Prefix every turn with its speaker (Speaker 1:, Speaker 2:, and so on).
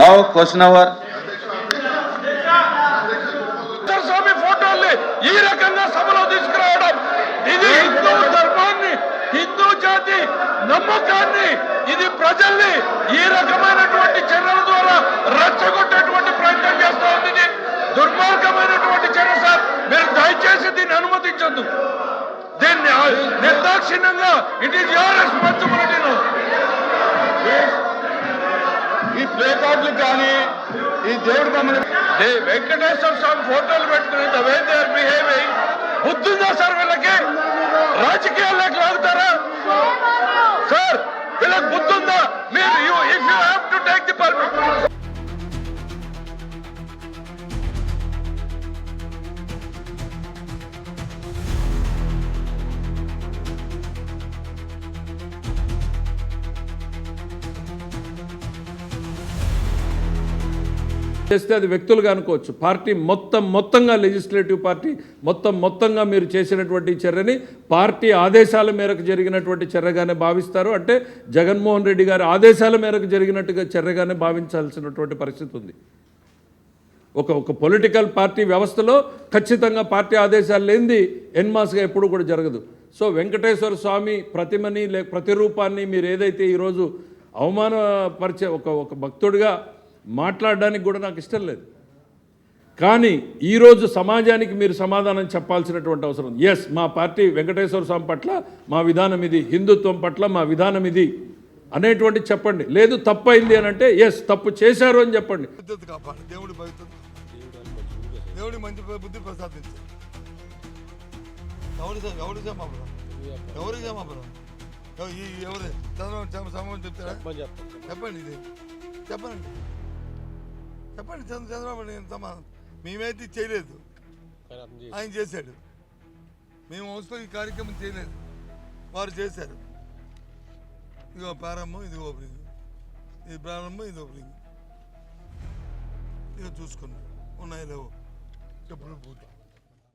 Speaker 1: Now question hour.
Speaker 2: స్వామి ఫోటోల్ని ఈ రకంగా సభలో తీసుకురావడం ఇది హిందూ ధర్మాన్ని, హిందూ జాతి నమ్మకాన్ని, ఇది ప్రజల్ని ఈ రకమైనటువంటి చర్యల ద్వారా రెచ్చగొట్టేటువంటి ప్రయత్నం చేస్తా ఉంది. ఇది దుర్మార్గమైనటువంటి చర్య సార్. మీరు దయచేసి దీన్ని అనుమతించొద్దు. దీన్ని నిర్దాక్షిణ్యంగా ఇట్ ఈస్ యువర్ రెస్పాన్సిబిలిటీ.
Speaker 1: ఈ ప్లే కార్డులు కానీ ఈ దేవుడి బొమ్మలు
Speaker 2: వెంకటేశ్వర స్వామి ఫోటోలు పెట్టుకుని the way they are behaving బుద్ధుందా సార్? వీళ్ళకి రాజకీయాల్లోకి లాగుతారా సార్? వీళ్ళకి బుద్ధుందా? మీరు if you have to take the permission.
Speaker 3: చేస్తే అది వ్యక్తులుగా అనుకోవచ్చు. పార్టీ మొత్తంగా లెజిస్లేటివ్ పార్టీ మొత్తంగా మీరు చేసినటువంటి చర్యని పార్టీ ఆదేశాల మేరకు జరిగినటువంటి చర్యగానే భావిస్తారు. అంటే జగన్మోహన్ రెడ్డి గారి ఆదేశాల మేరకు జరిగినట్టుగా చర్యగానే భావించాల్సినటువంటి పరిస్థితి ఉంది. ఒక పొలిటికల్ పార్టీ వ్యవస్థలో ఖచ్చితంగా పార్టీ ఆదేశాలు లేనిది ఎన్మాస్గా ఎప్పుడు కూడా జరగదు. సో వెంకటేశ్వర స్వామి ప్రతిమని ప్రతిరూపాన్ని మీరు ఏదైతే ఈరోజు అవమానపరిచే ఒక భక్తుడిగా మాట్లాడడానికి కూడా నాకు ఇష్టం లేదు. కానీ ఈరోజు సమాజానికి మీరు సమాధానం చెప్పాల్సినటువంటి అవసరం. ఎస్, మా పార్టీ వెంకటేశ్వర స్వామి పట్ల మా విధానం ఇది, హిందుత్వం పట్ల మా విధానం ఇది అనేటువంటి చెప్పండి. లేదు తప్పైంది అని అంటే ఎస్ తప్పు చేశారు అని చెప్పండి.
Speaker 4: దేవుడి మంచి బుద్ధి ప్రసాదించారు. చెప్పండి ఇది చెప్పండి చంద్రబాబు సమాధానం. మేమైతే చేయలేదు, ఆయన చేశాడు. మేము హౌస్లో ఈ కార్యక్రమం చేయలేదు, వారు చేశారు. ఇదిగో ప్రారంభం, ఇది ఓపెనింగ్, ఇది ప్రారంభం, ఇది ఓపెనింగ్. ఇక చూసుకున్నాం ఉన్నాయో లేవో చెప్పుడు పూట.